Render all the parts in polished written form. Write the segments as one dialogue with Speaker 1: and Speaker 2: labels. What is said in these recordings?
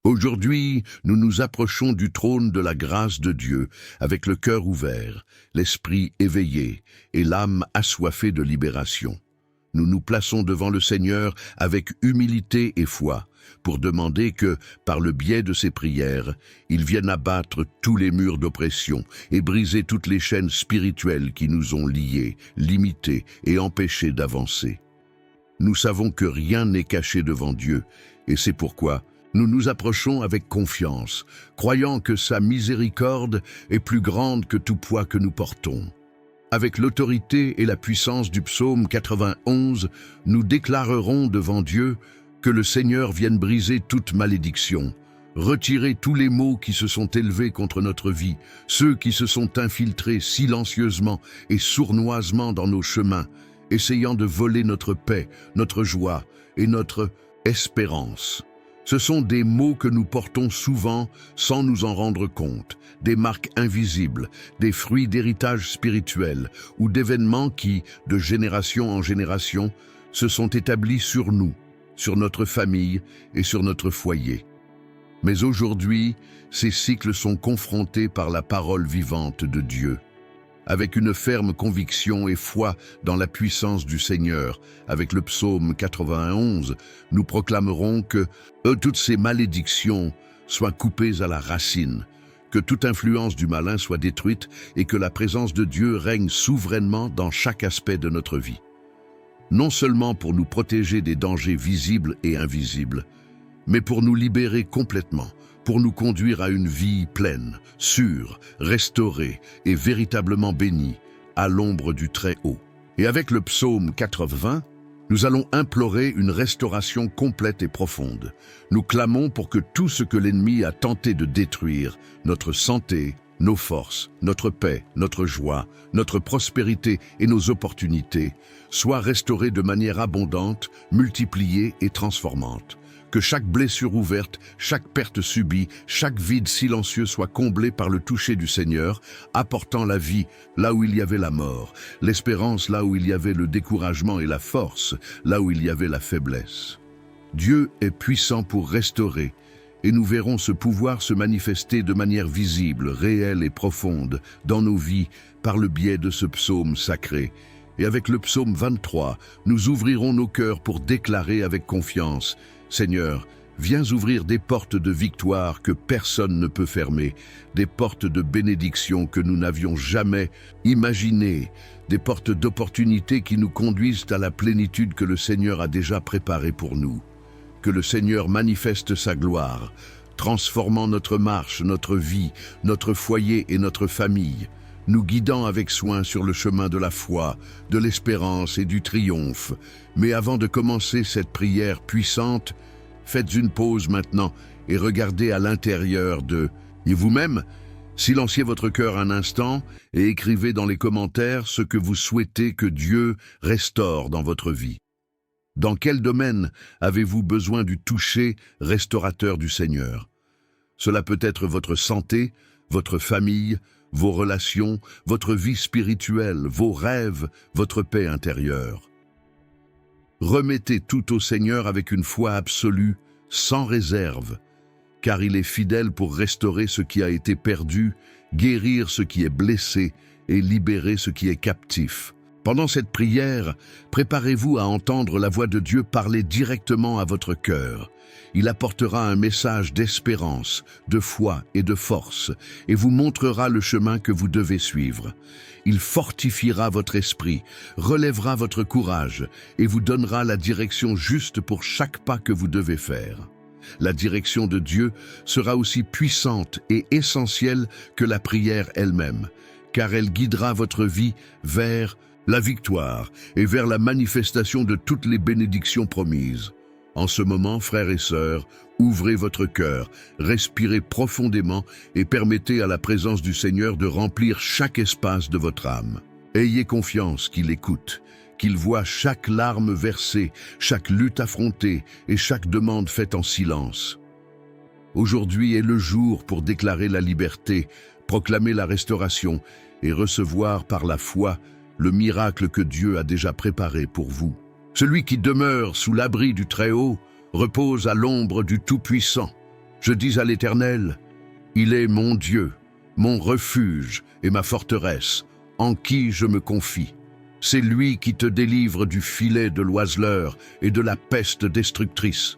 Speaker 1: Aujourd'hui, nous nous approchons du trône de la grâce de Dieu, avec le cœur ouvert, l'esprit éveillé et l'âme assoiffée de libération. Nous nous plaçons devant le Seigneur avec humilité et foi, pour demander que, par le biais de ses prières, il vienne abattre tous les murs d'oppression et briser toutes les chaînes spirituelles qui nous ont liés, limités et empêchés d'avancer. Nous savons que rien n'est caché devant Dieu, et c'est pourquoi nous nous approchons avec confiance, croyant que sa miséricorde est plus grande que tout poids que nous portons. Avec l'autorité et la puissance du psaume 91, nous déclarerons devant Dieu que le Seigneur vienne briser toute malédiction, retirer tous les maux qui se sont élevés contre notre vie, ceux qui se sont infiltrés silencieusement et sournoisement dans nos chemins, essayant de voler notre paix, notre joie et notre espérance. Ce sont des maux que nous portons souvent sans nous en rendre compte, des marques invisibles, des fruits d'héritage spirituel ou d'événements qui, de génération en génération, se sont établis sur nous, sur notre famille et sur notre foyer. Mais aujourd'hui, ces cycles sont confrontés par la parole vivante de Dieu. Avec une ferme conviction et foi dans la puissance du Seigneur, avec le psaume 91, nous proclamerons que toutes ces malédictions soient coupées à la racine, que toute influence du malin soit détruite et que la présence de Dieu règne souverainement dans chaque aspect de notre vie. Non seulement pour nous protéger des dangers visibles et invisibles, mais pour nous libérer complètement, pour nous conduire à une vie pleine, sûre, restaurée et véritablement bénie, à l'ombre du Très-Haut. Et avec le psaume 80, nous allons implorer une restauration complète et profonde. Nous clamons pour que tout ce que l'ennemi a tenté de détruire, notre santé, nos forces, notre paix, notre joie, notre prospérité et nos opportunités, soit restauré de manière abondante, multipliée et transformante. Que chaque blessure ouverte, chaque perte subie, chaque vide silencieux soit comblé par le toucher du Seigneur, apportant la vie là où il y avait la mort, l'espérance là où il y avait le découragement et la force là où il y avait la faiblesse. Dieu est puissant pour restaurer, et nous verrons ce pouvoir se manifester de manière visible, réelle et profonde dans nos vies par le biais de ce psaume sacré. Et avec le psaume 23, nous ouvrirons nos cœurs pour déclarer avec confiance: Seigneur, viens ouvrir des portes de victoire que personne ne peut fermer, des portes de bénédiction que nous n'avions jamais imaginées, des portes d'opportunités qui nous conduisent à la plénitude que le Seigneur a déjà préparée pour nous. Que le Seigneur manifeste sa gloire, transformant notre marche, notre vie, notre foyer et notre famille, nous guidant avec soin sur le chemin de la foi, de l'espérance et du triomphe. Mais avant de commencer cette prière puissante, faites une pause maintenant et regardez à l'intérieur et vous-même, silenciez votre cœur un instant et écrivez dans les commentaires ce que vous souhaitez que Dieu restaure dans votre vie. Dans quel domaine avez-vous besoin du toucher restaurateur du Seigneur? Cela peut être votre santé, votre famille, vos relations, votre vie spirituelle, vos rêves, votre paix intérieure. Remettez tout au Seigneur avec une foi absolue, sans réserve, car il est fidèle pour restaurer ce qui a été perdu, guérir ce qui est blessé et libérer ce qui est captif. Pendant cette prière, préparez-vous à entendre la voix de Dieu parler directement à votre cœur. Il apportera un message d'espérance, de foi et de force, et vous montrera le chemin que vous devez suivre. Il fortifiera votre esprit, relèvera votre courage, et vous donnera la direction juste pour chaque pas que vous devez faire. La direction de Dieu sera aussi puissante et essentielle que la prière elle-même, car elle guidera votre vie vers la victoire et vers la manifestation de toutes les bénédictions promises. En ce moment, frères et sœurs, ouvrez votre cœur, respirez profondément et permettez à la présence du Seigneur de remplir chaque espace de votre âme. Ayez confiance qu'il écoute, qu'il voit chaque larme versée, chaque lutte affrontée et chaque demande faite en silence. Aujourd'hui est le jour pour déclarer la liberté, proclamer la restauration et recevoir par la foi le miracle que Dieu a déjà préparé pour vous. Celui qui demeure sous l'abri du Très-Haut repose à l'ombre du Tout-Puissant. Je dis à l'Éternel, il est mon Dieu, mon refuge et ma forteresse, en qui je me confie. C'est lui qui te délivre du filet de l'oiseleur et de la peste destructrice.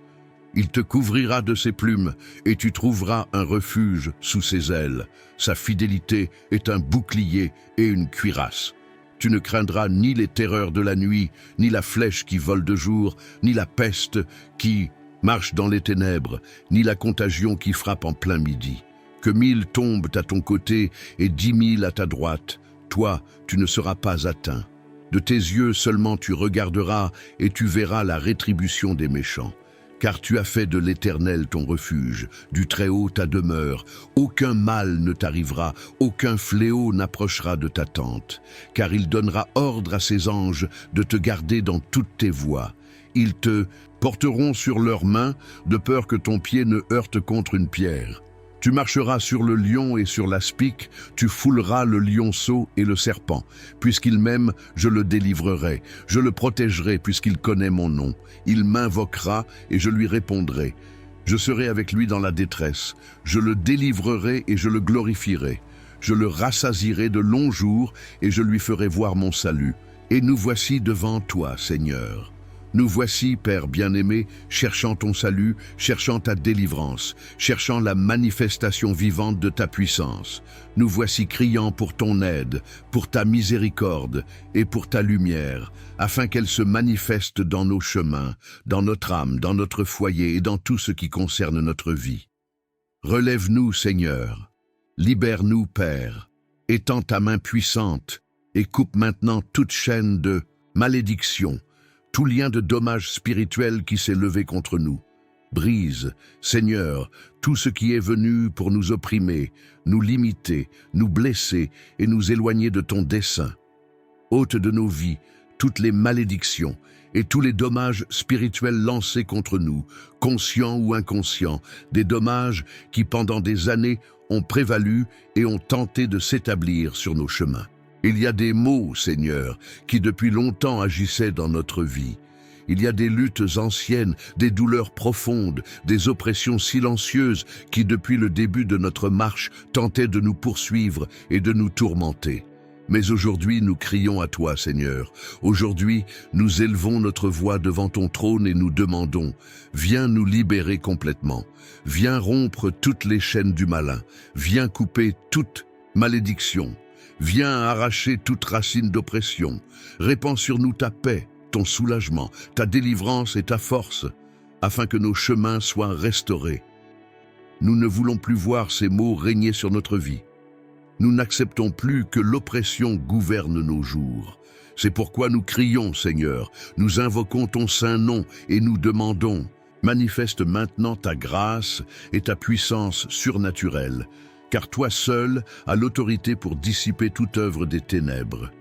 Speaker 1: Il te couvrira de ses plumes et tu trouveras un refuge sous ses ailes. Sa fidélité est un bouclier et une cuirasse. Tu ne craindras ni les terreurs de la nuit, ni la flèche qui vole de jour, ni la peste qui marche dans les ténèbres, ni la contagion qui frappe en plein midi. Que 1000 tombent à ton côté et 10 000 à ta droite, toi, tu ne seras pas atteint. De tes yeux seulement tu regarderas et tu verras la rétribution des méchants. Car tu as fait de l'Éternel ton refuge, du Très-Haut ta demeure. Aucun mal ne t'arrivera, aucun fléau n'approchera de ta tente. Car il donnera ordre à ses anges de te garder dans toutes tes voies. Ils te porteront sur leurs mains, de peur que ton pied ne heurte contre une pierre. Tu marcheras sur le lion et sur l'aspic, tu fouleras le lionceau et le serpent. Puisqu'il m'aime, je le délivrerai, je le protégerai puisqu'il connaît mon nom. Il m'invoquera et je lui répondrai. Je serai avec lui dans la détresse, je le délivrerai et je le glorifierai. Je le rassasierai de longs jours et je lui ferai voir mon salut. Et nous voici devant toi, Seigneur. Nous voici, Père bien-aimé, cherchant ton salut, cherchant ta délivrance, cherchant la manifestation vivante de ta puissance. Nous voici criant pour ton aide, pour ta miséricorde et pour ta lumière, afin qu'elle se manifeste dans nos chemins, dans notre âme, dans notre foyer et dans tout ce qui concerne notre vie. Relève-nous, Seigneur. Libère-nous, Père. Étends ta main puissante et coupe maintenant toute chaîne de malédiction, tout lien de dommage spirituel qui s'est levé contre nous. Brise, Seigneur, tout ce qui est venu pour nous opprimer, nous limiter, nous blesser et nous éloigner de ton dessein. Ôte de nos vies toutes les malédictions et tous les dommages spirituels lancés contre nous, conscients ou inconscients, des dommages qui pendant des années ont prévalu et ont tenté de s'établir sur nos chemins. Il y a des maux, Seigneur, qui depuis longtemps agissaient dans notre vie. Il y a des luttes anciennes, des douleurs profondes, des oppressions silencieuses qui depuis le début de notre marche tentaient de nous poursuivre et de nous tourmenter. Mais aujourd'hui, nous crions à toi, Seigneur. Aujourd'hui, nous élevons notre voix devant ton trône et nous demandons, viens nous libérer complètement. Viens rompre toutes les chaînes du malin. Viens couper toute malédiction. Viens arracher toute racine d'oppression. Répands sur nous ta paix, ton soulagement, ta délivrance et ta force, afin que nos chemins soient restaurés. Nous ne voulons plus voir ces maux régner sur notre vie. Nous n'acceptons plus que l'oppression gouverne nos jours. C'est pourquoi nous crions, Seigneur, nous invoquons ton saint nom et nous demandons, manifeste maintenant ta grâce et ta puissance surnaturelle, car toi seul as l'autorité pour dissiper toute œuvre des ténèbres.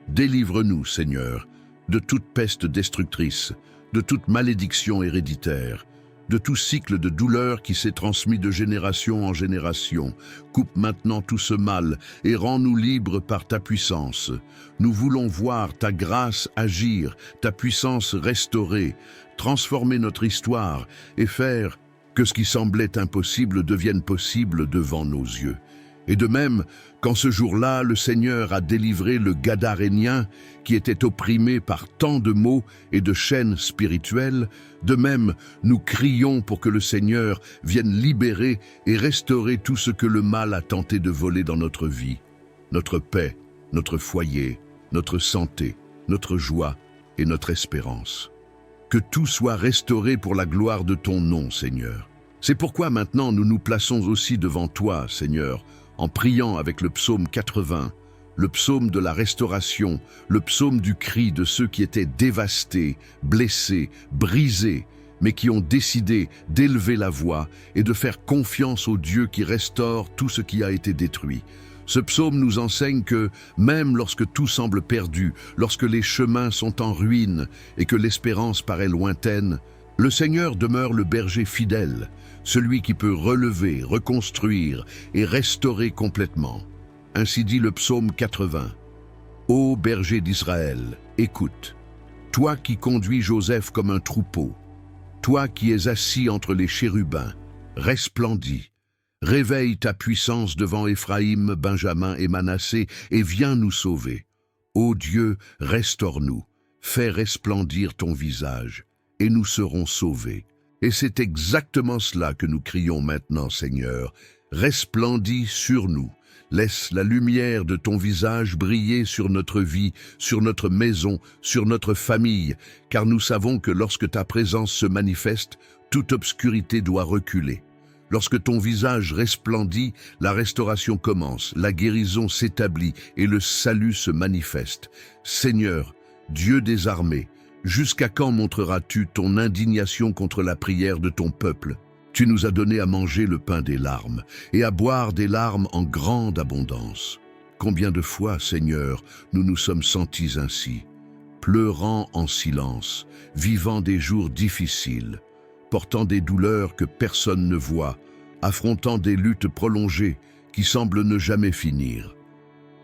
Speaker 1: Délivre-nous, Seigneur, de toute peste destructrice, de toute malédiction héréditaire, de tout cycle de douleur qui s'est transmis de génération en génération. Coupe maintenant tout ce mal et rends-nous libres par ta puissance. Nous voulons voir ta grâce agir, ta puissance restaurer, transformer notre histoire et faire que ce qui semblait impossible devienne possible devant nos yeux. Et de même, quand ce jour-là, le Seigneur a délivré le Gadarénien, qui était opprimé par tant de maux et de chaînes spirituelles, de même, nous crions pour que le Seigneur vienne libérer et restaurer tout ce que le mal a tenté de voler dans notre vie, notre paix, notre foyer, notre santé, notre joie et notre espérance. Que tout soit restauré pour la gloire de ton nom, Seigneur. C'est pourquoi maintenant nous nous plaçons aussi devant toi, Seigneur, en priant avec le psaume 80, le psaume de la restauration, le psaume du cri de ceux qui étaient dévastés, blessés, brisés, mais qui ont décidé d'élever la voix et de faire confiance au Dieu qui restaure tout ce qui a été détruit. Ce psaume nous enseigne que, même lorsque tout semble perdu, lorsque les chemins sont en ruine et que l'espérance paraît lointaine, le Seigneur demeure le berger fidèle, celui qui peut relever, reconstruire et restaurer complètement. Ainsi dit le psaume 80. Ô berger d'Israël, écoute, toi qui conduis Joseph comme un troupeau, toi qui es assis entre les chérubins, resplendis. Réveille ta puissance devant Éphraïm, Benjamin et Manassé, et viens nous sauver. Ô Dieu, restaure-nous, fais resplendir ton visage, et nous serons sauvés. Et c'est exactement cela que nous crions maintenant, Seigneur. Resplendis sur nous. Laisse la lumière de ton visage briller sur notre vie, sur notre maison, sur notre famille, car nous savons que lorsque ta présence se manifeste, toute obscurité doit reculer. Lorsque ton visage resplendit, la restauration commence, la guérison s'établit et le salut se manifeste. Seigneur, Dieu des armées, jusqu'à quand montreras-tu ton indignation contre la prière de ton peuple? Tu nous as donné à manger le pain des larmes et à boire des larmes en grande abondance. Combien de fois, Seigneur, nous nous sommes sentis ainsi, pleurant en silence, vivant des jours difficiles, portant des douleurs que personne ne voit, affrontant des luttes prolongées qui semblent ne jamais finir.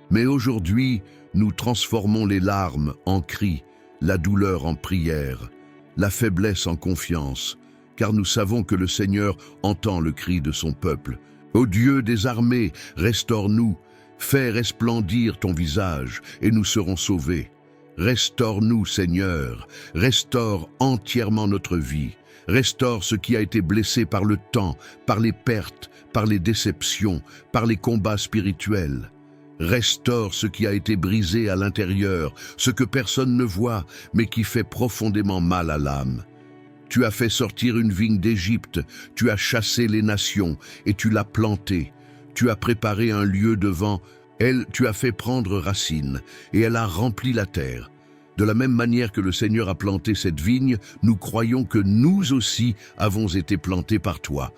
Speaker 1: Mais aujourd'hui, nous transformons les larmes en cris, la douleur en prière, la faiblesse en confiance, car nous savons que le Seigneur entend le cri de son peuple. Ô Dieu des armées, restaure-nous, fais resplendir ton visage, et nous serons sauvés. Restaure-nous, Seigneur, restaure entièrement notre vie, restaure ce qui a été blessé par le temps, par les pertes, par les déceptions, par les combats spirituels. Restaure ce qui a été brisé à l'intérieur, ce que personne ne voit, mais qui fait profondément mal à l'âme. Tu as fait sortir une vigne d'Égypte, tu as chassé les nations et tu l'as plantée. Tu as préparé un lieu devant elle, tu as fait prendre racine et elle a rempli la terre. De la même manière que le Seigneur a planté cette vigne, nous croyons que nous aussi avons été plantés par toi.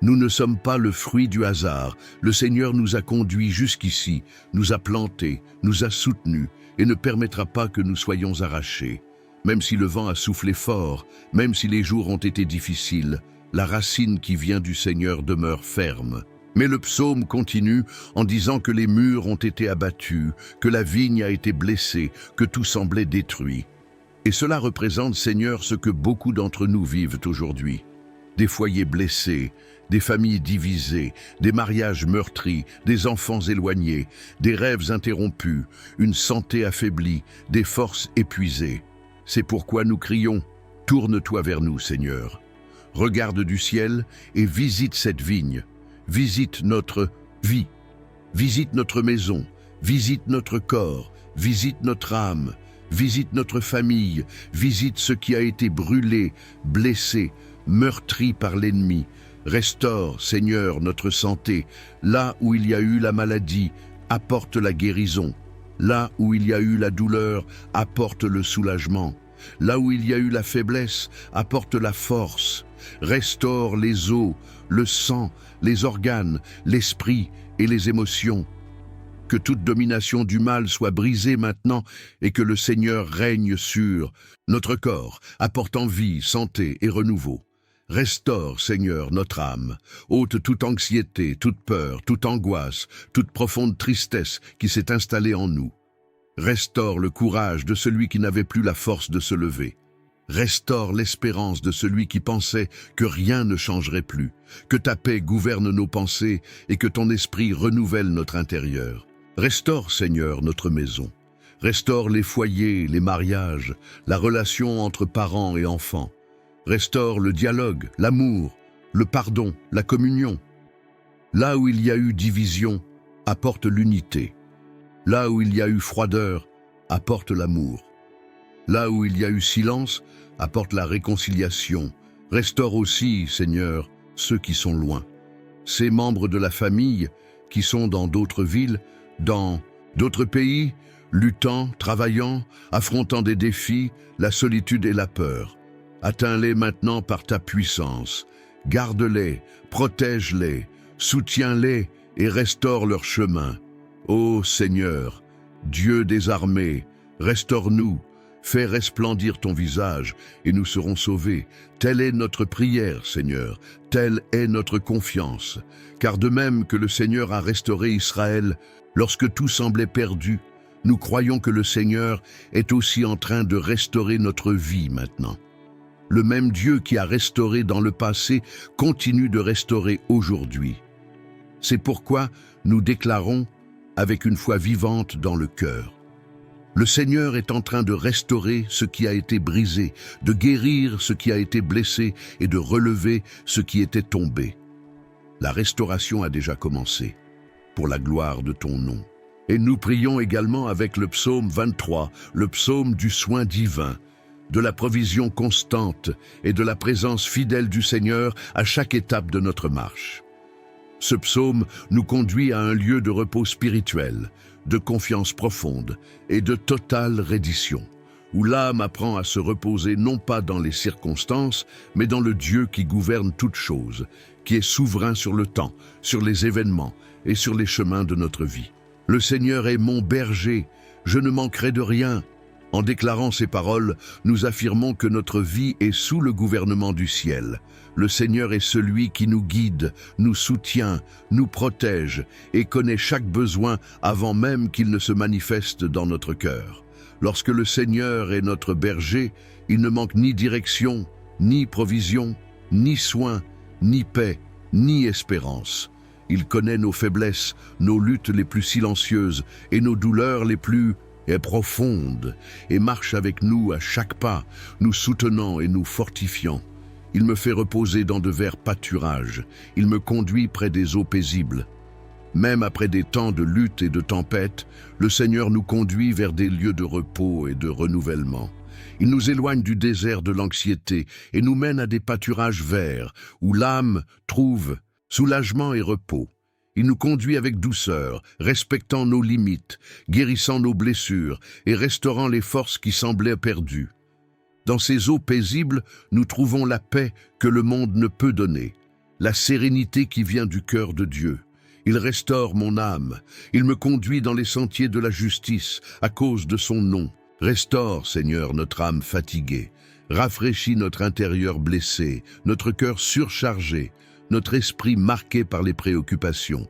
Speaker 1: Nous ne sommes pas le fruit du hasard. Le Seigneur nous a conduits jusqu'ici, nous a plantés, nous a soutenus et ne permettra pas que nous soyons arrachés. Même si le vent a soufflé fort, même si les jours ont été difficiles, la racine qui vient du Seigneur demeure ferme. Mais le psaume continue en disant que les murs ont été abattus, que la vigne a été blessée, que tout semblait détruit. Et cela représente, Seigneur, ce que beaucoup d'entre nous vivent aujourd'hui. Des foyers blessés, des familles divisées, des mariages meurtris, des enfants éloignés, des rêves interrompus, une santé affaiblie, des forces épuisées. C'est pourquoi nous crions, « Tourne-toi vers nous, Seigneur. Regarde du ciel et visite cette vigne. Visite notre vie. Visite notre maison. Visite notre corps. Visite notre âme. Visite notre famille. Visite ce qui a été brûlé, blessé, meurtri par l'ennemi. Restaure, Seigneur, notre santé. Là où il y a eu la maladie, apporte la guérison. Là où il y a eu la douleur, apporte le soulagement. Là où il y a eu la faiblesse, apporte la force. Restaure les os, le sang, les organes, l'esprit et les émotions. Que toute domination du mal soit brisée maintenant et que le Seigneur règne sur notre corps, apportant vie, santé et renouveau. Restaure, Seigneur, notre âme, ôte toute anxiété, toute peur, toute angoisse, toute profonde tristesse qui s'est installée en nous. Restaure le courage de celui qui n'avait plus la force de se lever. Restaure l'espérance de celui qui pensait que rien ne changerait plus, que ta paix gouverne nos pensées et que ton esprit renouvelle notre intérieur. Restaure, Seigneur, notre maison. Restaure les foyers, les mariages, la relation entre parents et enfants. Restaure le dialogue, l'amour, le pardon, la communion. Là où il y a eu division, apporte l'unité. Là où il y a eu froideur, apporte l'amour. Là où il y a eu silence, apporte la réconciliation. Restaure aussi, Seigneur, ceux qui sont loin. Ces membres de la famille qui sont dans d'autres villes, dans d'autres pays, luttant, travaillant, affrontant des défis, la solitude et la peur. Atteins-les maintenant par ta puissance. Garde-les, protège-les, soutiens-les et restaure leur chemin. Ô Seigneur, Dieu des armées, restaure-nous, fais resplendir ton visage et nous serons sauvés. Telle est notre prière, Seigneur, telle est notre confiance. Car de même que le Seigneur a restauré Israël lorsque tout semblait perdu, nous croyons que le Seigneur est aussi en train de restaurer notre vie maintenant. Le même Dieu qui a restauré dans le passé continue de restaurer aujourd'hui. C'est pourquoi nous déclarons, avec une foi vivante dans le cœur: le Seigneur est en train de restaurer ce qui a été brisé, de guérir ce qui a été blessé et de relever ce qui était tombé. La restauration a déjà commencé, pour la gloire de ton nom. Et nous prions également avec le psaume 23, le psaume du soin divin, de la provision constante et de la présence fidèle du Seigneur à chaque étape de notre marche. Ce psaume nous conduit à un lieu de repos spirituel, de confiance profonde et de totale reddition, où l'âme apprend à se reposer non pas dans les circonstances, mais dans le Dieu qui gouverne toutes choses, qui est souverain sur le temps, sur les événements et sur les chemins de notre vie. Le Seigneur est mon berger, je ne manquerai de rien. En déclarant ces paroles, nous affirmons que notre vie est sous le gouvernement du ciel. Le Seigneur est celui qui nous guide, nous soutient, nous protège et connaît chaque besoin avant même qu'il ne se manifeste dans notre cœur. Lorsque le Seigneur est notre berger, il ne manque ni direction, ni provision, ni soin, ni paix, ni espérance. Il connaît nos faiblesses, nos luttes les plus silencieuses et nos douleurs les plus profondes, et marche avec nous à chaque pas, nous soutenant et nous fortifiant. Il me fait reposer dans de verts pâturages, il me conduit près des eaux paisibles. Même après des temps de lutte et de tempête, le Seigneur nous conduit vers des lieux de repos et de renouvellement. Il nous éloigne du désert de l'anxiété et nous mène à des pâturages verts, où l'âme trouve soulagement et repos. Il nous conduit avec douceur, respectant nos limites, guérissant nos blessures et restaurant les forces qui semblaient perdues. Dans ces eaux paisibles, nous trouvons la paix que le monde ne peut donner, la sérénité qui vient du cœur de Dieu. Il restaure mon âme, il me conduit dans les sentiers de la justice à cause de son nom. Restaure, Seigneur, notre âme fatiguée, rafraîchis notre intérieur blessé, notre cœur surchargé, notre esprit marqué par les préoccupations.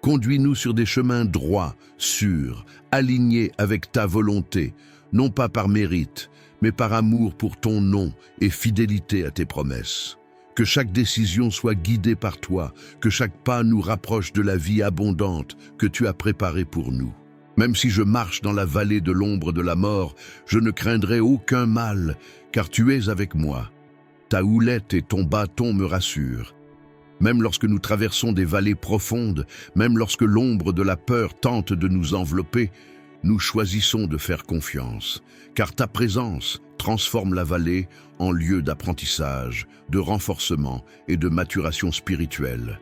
Speaker 1: Conduis-nous sur des chemins droits, sûrs, alignés avec ta volonté, non pas par mérite, mais par amour pour ton nom et fidélité à tes promesses. Que chaque décision soit guidée par toi, que chaque pas nous rapproche de la vie abondante que tu as préparée pour nous. Même si je marche dans la vallée de l'ombre de la mort, je ne craindrai aucun mal, car tu es avec moi. Ta houlette et ton bâton me rassurent. Même lorsque nous traversons des vallées profondes, même lorsque l'ombre de la peur tente de nous envelopper, nous choisissons de faire confiance, car ta présence transforme la vallée en lieu d'apprentissage, de renforcement et de maturation spirituelle.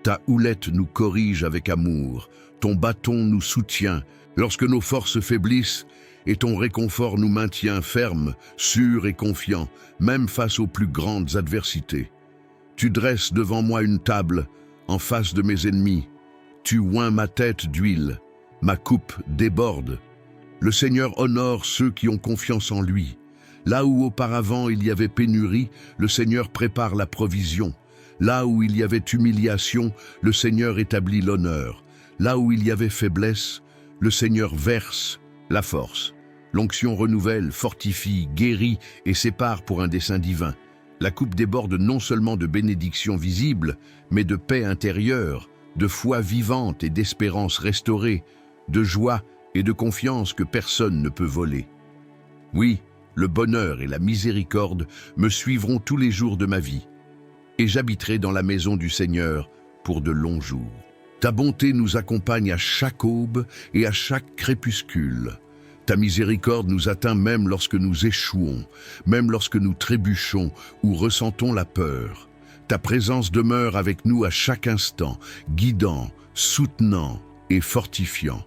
Speaker 1: Ta houlette nous corrige avec amour, ton bâton nous soutient lorsque nos forces faiblissent, et ton réconfort nous maintient fermes, sûrs et confiants, même face aux plus grandes adversités. Tu dresses devant moi une table, en face de mes ennemis. Tu oins ma tête d'huile, ma coupe déborde. Le Seigneur honore ceux qui ont confiance en lui. Là où auparavant il y avait pénurie, le Seigneur prépare la provision. Là où il y avait humiliation, le Seigneur établit l'honneur. Là où il y avait faiblesse, le Seigneur verse la force. L'onction renouvelle, fortifie, guérit et sépare pour un dessein divin. La coupe déborde non seulement de bénédictions visibles, mais de paix intérieure, de foi vivante et d'espérance restaurée, de joie et de confiance que personne ne peut voler. Oui, le bonheur et la miséricorde me suivront tous les jours de ma vie, et j'habiterai dans la maison du Seigneur pour de longs jours. Ta bonté nous accompagne à chaque aube et à chaque crépuscule. Ta miséricorde nous atteint même lorsque nous échouons, même lorsque nous trébuchons ou ressentons la peur. Ta présence demeure avec nous à chaque instant, guidant, soutenant et fortifiant.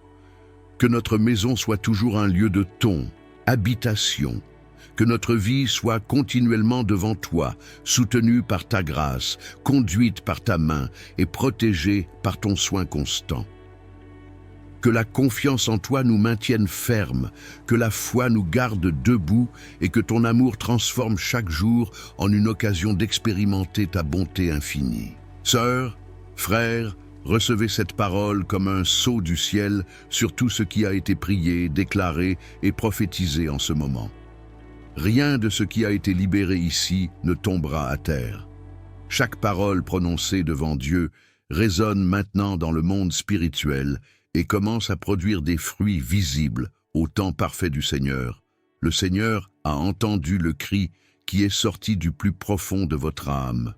Speaker 1: Que notre maison soit toujours un lieu de ton, habitation. Que notre vie soit continuellement devant toi, soutenue par ta grâce, conduite par ta main et protégée par ton soin constant. Que la confiance en toi nous maintienne fermes, que la foi nous garde debout et que ton amour transforme chaque jour en une occasion d'expérimenter ta bonté infinie. Sœurs, frères, recevez cette parole comme un sceau du ciel sur tout ce qui a été prié, déclaré et prophétisé en ce moment. Rien de ce qui a été libéré ici ne tombera à terre. Chaque parole prononcée devant Dieu résonne maintenant dans le monde spirituel et commence à produire des fruits visibles au temps parfait du Seigneur. Le Seigneur a entendu le cri qui est sorti du plus profond de votre âme.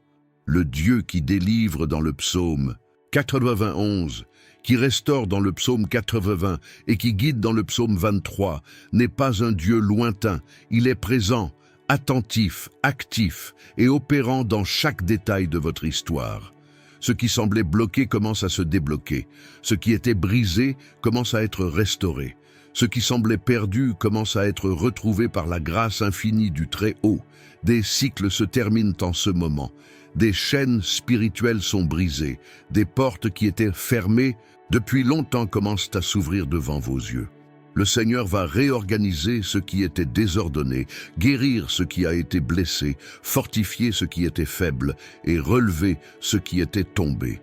Speaker 1: Le Dieu qui délivre dans le psaume 91, qui restaure dans le psaume 80 et qui guide dans le psaume 23, n'est pas un Dieu lointain, il est présent, attentif, actif et opérant dans chaque détail de votre histoire. Ce qui semblait bloqué commence à se débloquer, ce qui était brisé commence à être restauré, ce qui semblait perdu commence à être retrouvé par la grâce infinie du Très-Haut. Des cycles se terminent en ce moment. Des chaînes spirituelles sont brisées. Des portes qui étaient fermées depuis longtemps commencent à s'ouvrir devant vos yeux. Le Seigneur va réorganiser ce qui était désordonné, guérir ce qui a été blessé, fortifier ce qui était faible et relever ce qui était tombé.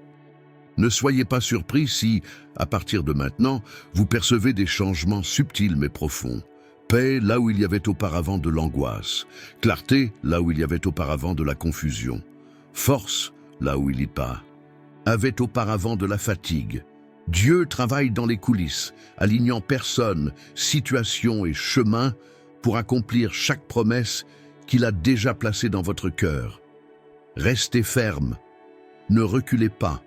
Speaker 1: Ne soyez pas surpris si, à partir de maintenant, vous percevez des changements subtils mais profonds. Paix là où il y avait auparavant de l'angoisse, clarté là où il y avait auparavant de la confusion, force là où il n'y avait auparavant de la fatigue. Dieu travaille dans les coulisses, alignant personnes, situations et chemins pour accomplir chaque promesse qu'il a déjà placée dans votre cœur. Restez ferme, ne reculez pas.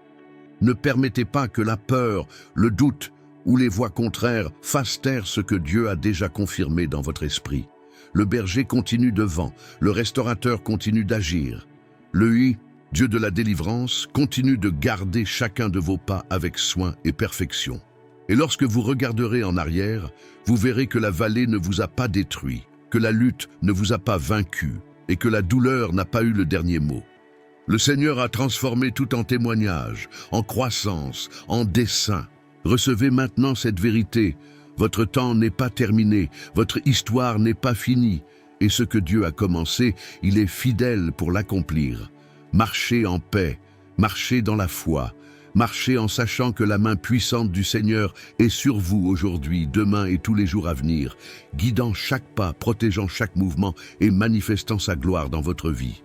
Speaker 1: Ne permettez pas que la peur, le doute ou les voix contraires fassent taire ce que Dieu a déjà confirmé dans votre esprit. Le berger continue devant, le restaurateur continue d'agir. Le Dieu de la délivrance continue de garder chacun de vos pas avec soin et perfection. Et lorsque vous regarderez en arrière, vous verrez que la vallée ne vous a pas détruit, que la lutte ne vous a pas vaincu et que la douleur n'a pas eu le dernier mot. Le Seigneur a transformé tout en témoignage, en croissance, en dessein. Recevez maintenant cette vérité. Votre temps n'est pas terminé, votre histoire n'est pas finie. Et ce que Dieu a commencé, il est fidèle pour l'accomplir. Marchez en paix, marchez dans la foi, marchez en sachant que la main puissante du Seigneur est sur vous aujourd'hui, demain et tous les jours à venir, guidant chaque pas, protégeant chaque mouvement et manifestant sa gloire dans votre vie.